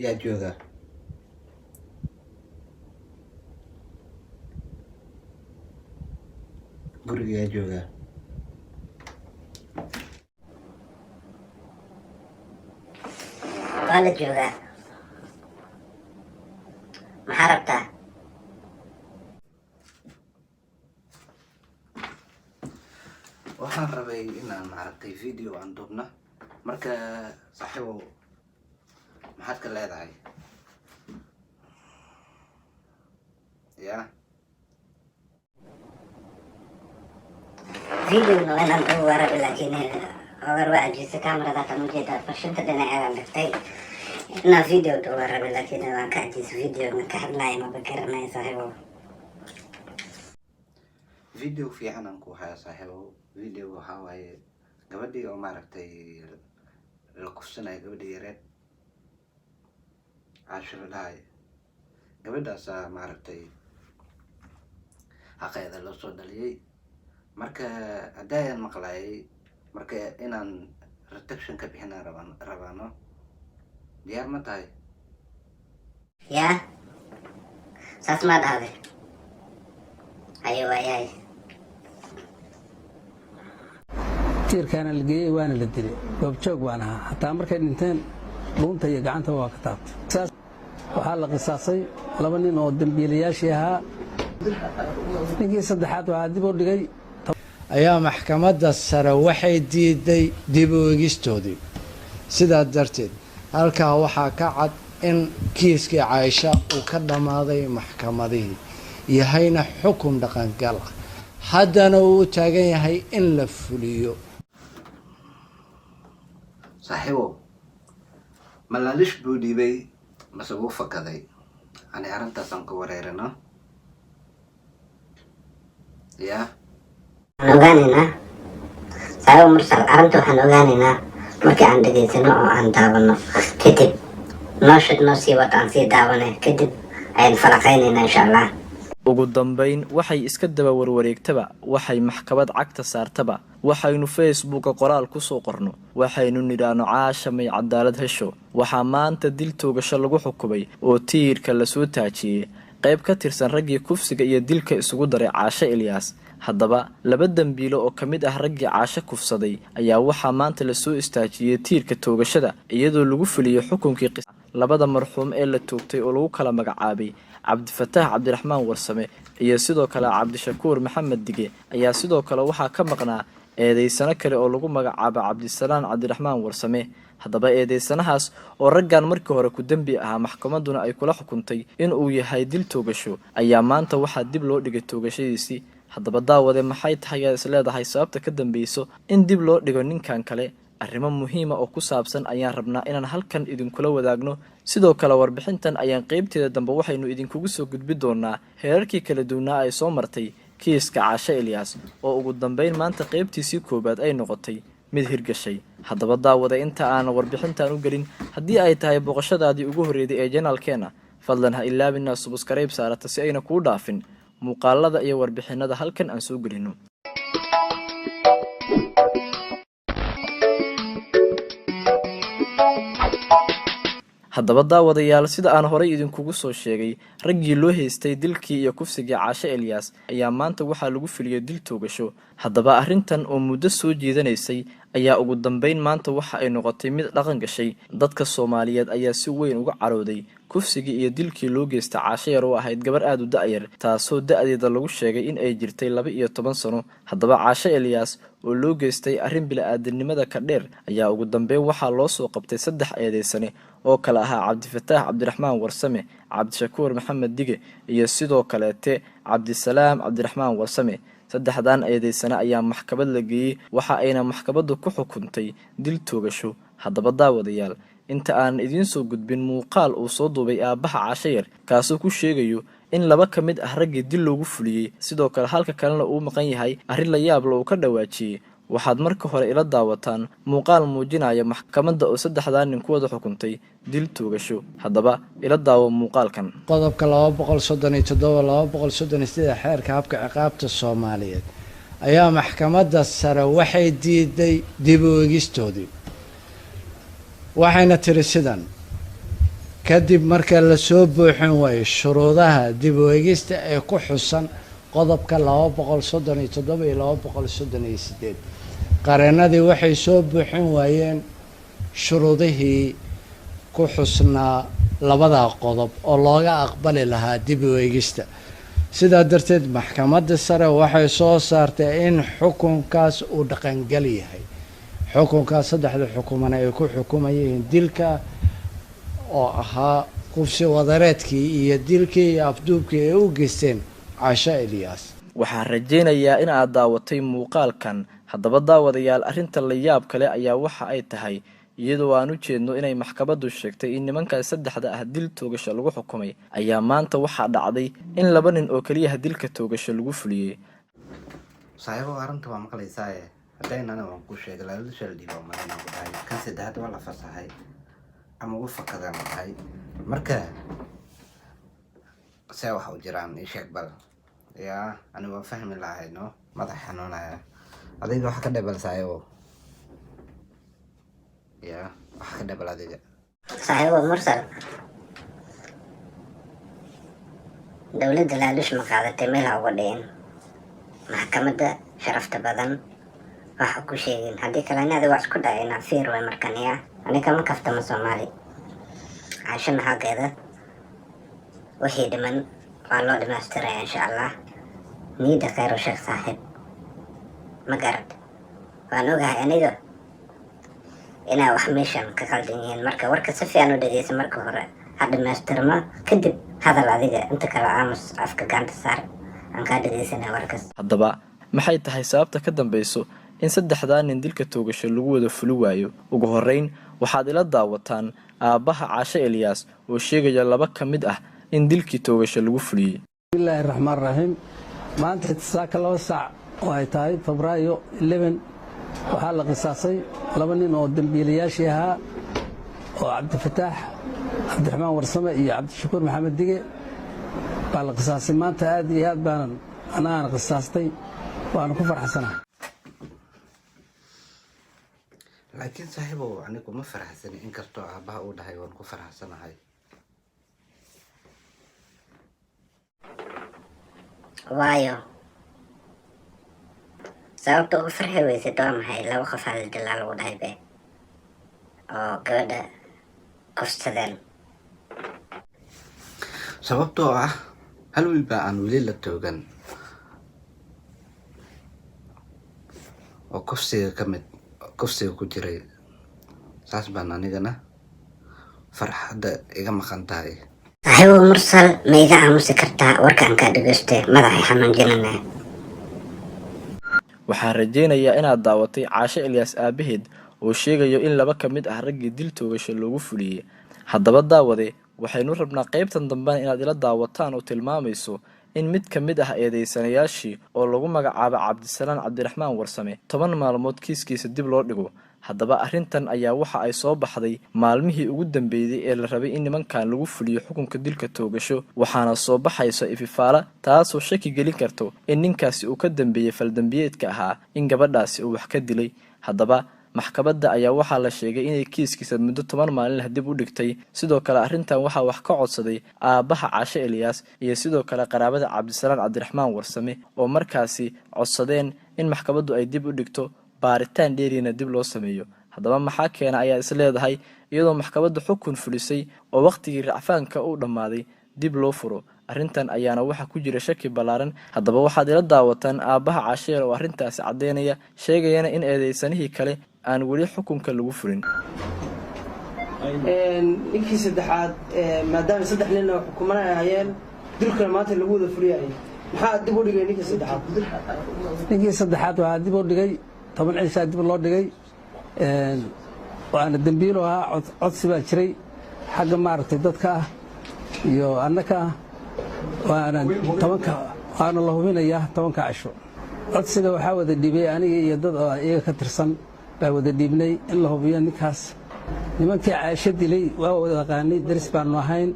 yaa jooga guriga yaa jooga waa la joogaa maxaa rabtaa waxaan rabay inaan maaragtay video aan duubna marka saaxiibow maxaad ka leedahay ya videogna waa inaan duuba rabi laakiin ogar waa ajisa kamarada kan ujeeda farshinta dhinaceedaan dhigtay inaan video duuba rabi laakiin waan ka ajis videogna ka hadlaayo maba garanaya saaxiibow video fiican aan ku haya saaxiibow video waxaa waaye gabadhii oo maaragtay la kufsanaya gabadhii yareed caashiro dhahay gabadhaasaa maaragtay xaqeeda loo soo dhaliyay marka haddayaan maqlaayay marka inaan reduction ka bixinaan rabaano diyaar ma tahay yaa saas maa dhahday ayo waayahay tiirkaana la geeyey waana la dilay goobjoog baan ahaa hataa markay dhinteen dhuunta iyo gacanta waa ka taabtay waxaa la qisaasay 2 nin oo dambiilayaashii ahaa ninkii saddexaad waxaa dib u dhigay ayaa maxkamadda sare waxay diiday dib u eegistoodii sidaa darteed halkaa waxaa ka cad in kiiskii Caaisha uu ka dhamaaday maxkamadihii yahayna xukun dhaqangal ah haddana uu taagan yahay in la fuliyo saaxiibow malaalish buu dhiibay mase wuu fakaday ani arrintaasaan ka wareerana ya waxaan ogaanaynaa saaxiibow mursal arrinta waxaan ogaanaynaa markii aan dhegaysano oo aan daawano kadib noo sii wada aan sii daawanay kadib ayaan falaqaynaynaa insha allah ugu dambayn waxay iska daba warwareegtaba waxay maxkamad cagta saartaba waxaynu facebooka qoraal ku soo qorno waxaynu nidhaano Caasha may cadaalad hesho waxaa maanta dil toogasho lagu xukumay oo tiirka la soo taajiyay qayb ka tirsan raggii kufsiga iyo dilka isugu daray Caasha Ilyas haddaba laba dambiilo oo kamid ah raggii Caasha kufsaday ayaa waxaa maanta la soo istaajiyay tiirka toogashada iyadoo lagu fuliyay xukunkii labada marxuum ee la toogtay oo lagu kala magacaabay Cabdifataax Cabdiraxmaan Warsame iyo sidoo kale Cabdishakuur Maxamed Dige ayaa sidoo kale waxaa ka maqnaa eedeysano kale oo lagu magacaabo Cabdisalaan Cabdiraxmaan Warsame haddaba eedeysanahaas oo raggan markii hore ku dambi ahaa maxkamaduna ay kula xukuntay in uu yahay dil toogasho ayaa maanta waxaa dib loo dhigay toogashadiisii haddaba daawade maxay tahay isleedahay sababta ka dambayso in dib loo dhigo ninkan kale arrimo muhiim ah oo ku saabsan ayaan rabnaa inaan halkan idinkula wadaagno sidoo kale warbixintan ayaan qaybteeda dambe waxaynu idinkugu soo gudbi doonaa heerarkii kala duwanaa ay soo martay kiiska Caasha Ilyas oo ugu dambeyn maanta qaybtiisii koobaad ay noqotay mid hirgashay haddaba daawada inta aan warbixintan u gelin haddii ay tahay boqoshadaadii ugu horeeyay ee channelkeena fadlan ha ilaabina subscribe saarata si ayna kuu dhaafin muuqaalada iyo warbixinada halkan aan soo gelino haddaba daawadayaal sida aan horay idinkugu soo sheegay raggii loo haystay dilkii iyo kufsigii Caasha Ilyas ayaa maanta waxaa lagu filiyay dil toogasho haddaba arrintan oo muddo soo jeedanaysay ayaa ugu dambeyn maanta waxa ay noqotay mid dhaqan gashay dadka Soomaaliyeed ayaa si weyn uga carooday kufsigii iyo dilkii loo geystay Caasha yar oo ahayd gabar aad u da'yar taasoo da'deeda lagu sheegay in ay jirtay 12 sano haddaba Caasha Ilyas oo loo geystay arrin bilaadanimada ka dheer ayaa ugu dambeyn waxaa loo soo qabtay 3 eedeysane oo kala ahaa Cabdifataax Cabdiraxmaan Warsame Cabdishakuur Maxamed Dige iyo sidoo kale Cabdisalaam Cabdiraxmaan Warsame saddexdan eedeysana ayaa maxkamad la geeyay waxa ayna maxkamaddu ku xukuntay dil toogasho haddaba daawadayaal inta aan idin soo gudbin muuqaal uu soo duubay aabaha Caasha yar kaasoo ku sheegayo in laba kamid ah raggii dil loogu fuliyay sidoo kale halka kalena uu maqan yahay arrin la yaab leh oo ka dhawaajiyay waxaad marka hore ila daawataan muuqaal muujinaya maxkamadda oo saddexdan nin ku wada xukuntay dil toogasho haddaba ila daawo muuqaalkan qodobka 237 xeerka habka ciqaabta Soomaaliyeed ayaa maxkamadda sare waxay diiday dib u eegistoodii waxayna tiri sidan kadib marka la soo buuxin waayo shuruudaha dib u eegista ee ku xusan qodobka 237 iyo 238 qareenadii waxay soo buuxin waayeen shuruudihii ku xusnaa labada qodob oo looga aqbali lahaa dib u eegista sidaa darteed maxkamadda sare waxay soo saartay in xukunkaas uu dhaqangal yahay xukunkaas saddexda xukumana ay ku xukumayeen dilka oo ahaa kufsi wadareedkii iyo dilkii iyo afduubkii ay u geysteen Caasha Eliyaas. waxaan rajaynayaa in aad daawatay muuqaalkan haddaba daawadayaal arrinta la yaab kale ayaa waxa ay tahay iyadoo aan u jeedno inay maxkamaddu sheegtay in nimankaas saddexda ah dil toogasho lagu xukumay ayaa maanta waxaa dhacday in 2 nin oo kaliya dilka toogasho lagu fuliyay saaxiibo arrinta waa maqlaysaa haddaynana waan ku sheegay la shal dhibo maana ku dhahay kan saddexda waa la fasaxay ama uu fakadaan tahay marka see waxa u jiraan ii sheeg bal yaa ani waa fahmi lahay no madax xanuunaya adiga waxa ka dhebal saaxiibo yaa waxa ka dhebal adiga saaxiibo mursal dowladda laalush ma qaadatay meel ha uga dhigin maxkamadda sharafta badan waxa ku sheegin haddii kale inaad wax isku dhacayna fiir way markan yaa aniga ma kaftama Soomaali عشان هكذا وحيد من والله لما استرى إن شاء الله نيدا خير شيخ صاحب ما قرد فانوغا يعني ذو إنا وحميشان كقلدينيين مركا وركا سفيانو دقيس مركا هورا هذا ما استرما كدب هذا العديد انت كلا عامس عفكا قانت السار انكا دقيسنا وركس haddaba maxay tahay sababta ka dambayso in saddexdaan nin dilka toogasho lagu wada fuli waayo ugu horeyn waxaad ila daawataan aabaha Caasha Eliyaas oo sheegaya 2 ka mid ah in dilkii toogasho lagu fuliyay bismillahir rahmaanir rahiim maanta saaka 2 saac oo ay tahay Febraayo 11 waxaa la qisaasay 2 nin oo dambiilayaashii ahaa oo Cabdifataax Cabdiraxmaan Warsame iyo Cabdishakuur Maxamed Dige baa la qisaasay maanta aad iyo aad baan anaan qisaastay waan ku faraxsanahay laakiin saaxiibo anigu ma faraxsani in karto aabaha uu dhahay waan ku faraxsanahay waayo sababta ugu farxi weysay waa maxay 2 qof hal dalaal lagu dhahay be oo gabadha kufsadeen sababtoo ah hal wiil baa aan weli la toogan oo kufsiga ku jiray saas baan anigana farxadda iga maqan tahay saaxiibo mursal ma iga aamusi kartaa warkaan kaa dhageystay madaxay xanuunjinana waxaan rajaynayaa inaad daawatay Caasha Eliyaas aabaheed oo sheegayo in 2 ka mid ah raggii dil toogasho lagu fuliyay haddaba daawade waxaynu rabnaa qaybtan dambe inaad ila daawataan oo tilmaamayso in mid ka mid ah eedeysanayaashii oo lagu magacaabo Cabdisalaan Cabdiraxmaan Warsame 10 maalmood kiiskiisa dib loo dhigo haddaba arrintan ayaa waxa ay soo baxday maalmihii ugu dambeeyay ee la rabay in nimankan lagu fuliyo xukunka dilka toogasho waxaana soo baxaysa ififaala taasoo shaki gelin karto in ninkaasi uu ka dambeeyay faldambiyeedka ahaa in gabadhaasi uu wax ka dilay haddaba maxkamadda ayaa waxaa la sheegay inay kiiskiisa muddo 10 maalin dib u dhigtay sidoo kale arrintan waxaa wax ka codsaday aabaha Caasha Eliyaas iyo sidoo kale qaraabada Cabdisalaan Cabdiraxmaan Warsame oo markaasi codsadeen in maxkamaddu ay dib u dhigto baaritaan dheerina dib loo sameeyo haddaba maxaa keena ayaa is leedahay iyadoo maxkamaddu xukun fulisay oo waqtigii racfaanka uu dhamaaday dib loo furo arrintan ayaana waxa ku jira shaki balaaran haddaba waxaad ila daawataan aabaha Caasha oo arrintaasi cadeynaya sheegayana in eedeysanihii kale aan weli xukunka lagu fulin ninkii saddexaad maadaama 3 nin oo xukumanayeen dilkana maanta lagu wada fuliyay maxaa dib u dhigay ninkii saddexaad waxaa dib u dhigay 10 cisho dib loo dhigay waana dambiilo ahaa codsi baa jiray xagga maaragtay dadka iyo annaka waana 10 waana la hubinayaa 10 cisho codsiga waxaa wada dhibay aniga iyo dad iyaga ka tirsan baa wada dhiibnay in la hubiyo ninkaas nimankii Caasha dilay waa wada yaqaanay daris baanu ahayn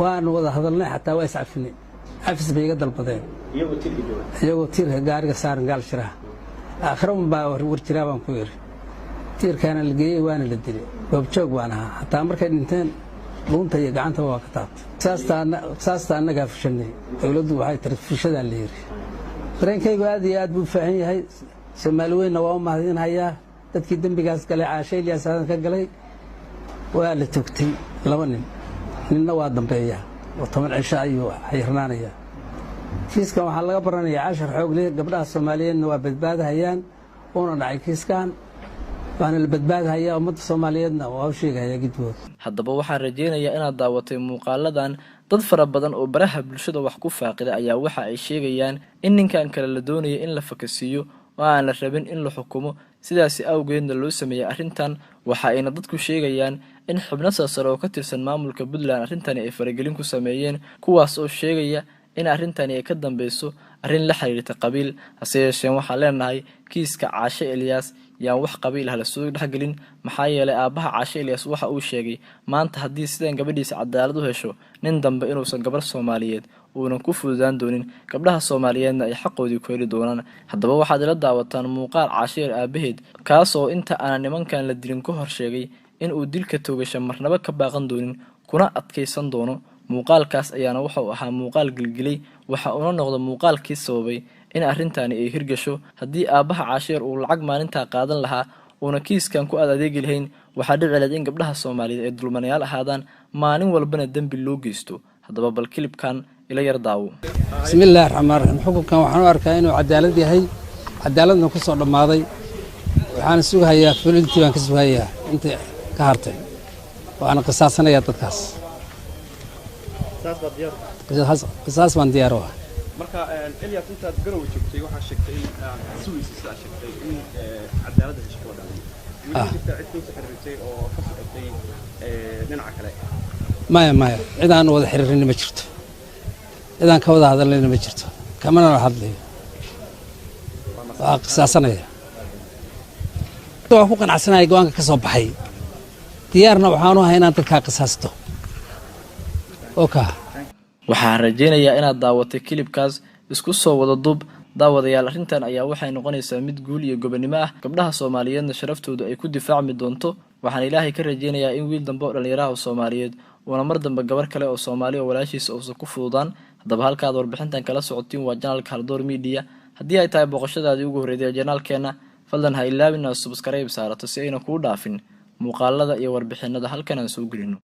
waan wada hadalnay xataa waa iscafinay afis bay iga dalbadeen iyagoo tiirka gaariga saaran gaal shiraha aakhiro baa war jiraa baan ku yiri tiirkaana la geeyay waana la dilay goobjoog baan ahaa hataa markay dhinteen dhuunta iyo gacantaba waa ka taabtay saasta annagaa fushanay dowladdu waxay tiri fushadaa la yiri dareenkaygu aad iyo aad buu faahan yahay Soomaali weynna waa u mahadinayaa dadkii dambigaas galay Caashe Ilyas aadan ka galay waa la togtay 2 nin ninna waa dambeeya oo 10 cisho ayuu xirnaanaya kiiskan waxaa laga baranayaa 10 xoog leh gabdhaha Soomaaliyeedna waa badbaadahayaan una dhacay kiiskan waana la badbaadhayaa ummadda Soomaaliyeedna waa u sheegaya gidbood haddaba waxaan rajeynayaa inaad daawatay muuqaaladan dad fara badan oo baraha bulshada wax ku faaqida ayaa waxa ay sheegayaan in ninkan kale la doonayo in la fakasiyo oo aan la rabin in la xukumo sidaas awgeedna loo sameeyay arrintan waxa ayna dadku sheegayaan in xubno sare oo ka tirsan maamulka Puntland arrintan ay faragelin ku sameeyeen kuwaas oo sheegaya in arrintan ay ka dambayso arrin la xiriirta qabiil hase yeeshee waxa leenahay kiiska Caashe Ilyas yaan wax qabiil ah la soo dhaxgalin maxaa yeelay aabaha Caashe Ilyas waxa uu sheegay maanta haddii sidaan gabadhiisa cadaalad u hesho nin dambe inuusan gabar Soomaaliyeed uuna ku fududaan doonin gabdhaha Soomaaliyeedna ay xaqoodii ku heli doonaan haddaba waxaad ila daawataan muuqaal Caashe aabaheed kaas oo inta aan nimankan la dilin ka hor sheegay in uu dilka toogasho marnaba ka baaqan doonin kuna adkeysan doono muuqaalkaas ayaana waxa uu ahaa muuqaal gilgilay waxa uu noqdo muuqaalkii sababay in arrintan ay hirgasho haddii aabaha Caashe uu lacag maalinta qaadan lahaa una kiiskan ku adeegi lahayn waxa dhici lahayd in gabdhaha Soomaaliyeed ay dulmanayaal ahaadaan maalin walbana dambi loo geysto haddaba bal kilibkan ila yar daawo bismillaahir rahmaanir rahiim xukunkan waxaan u arkaa inuu cadaalad yahay cadaaladna ku soo dhamaaday waxaan sugayaa fulintii baan ka sugayaa inta ka hartay waxaan qisaasanayaa dadkaas qisaas baan diyaar u ah marka Ilyas intaad garow joogtay waxa sheegtay in suugiisa sheegtay in cadaaladda hesho wada wiilka cid ku xiriirtay oo ka socotay dhinaca kale maya cid aan wada xiriirin ma jirto cid aan ka wada hadalnayna ma jirto kamana la hadlayo waa qisaasanaya ku qanacsanay go'aanka ka soo baxay diyaarna waxaan u ahay inaan dadka qisaasto waxaan rajeynayaa inaad daawatay kilibkaas isku soo wada dub daawadayaal arrintan ayaa waxay noqonaysaa mid guul iyo gobonimo ah gabdhaha Soomaaliyeedna sharaftooda ay ku difaacmi doonto waxaan Ilaahay ka rajeynayaa in wiil dambe oo dhalinyarada Soomaaliyeed oo mar dambe gabar kale oo Soomaali oo walaashiisa oo ku fududaan haddaba halkaad warbixintan kala socotiin waa channelka Haldoor Media haddii ay tahay boqoshadaadii ugu horeeyay channelkeena fadlan ha ilaawin inaad subscribe saarato si ayna kuu dhaafin muuqaalada iyo warbixinada halkan aan soo gelino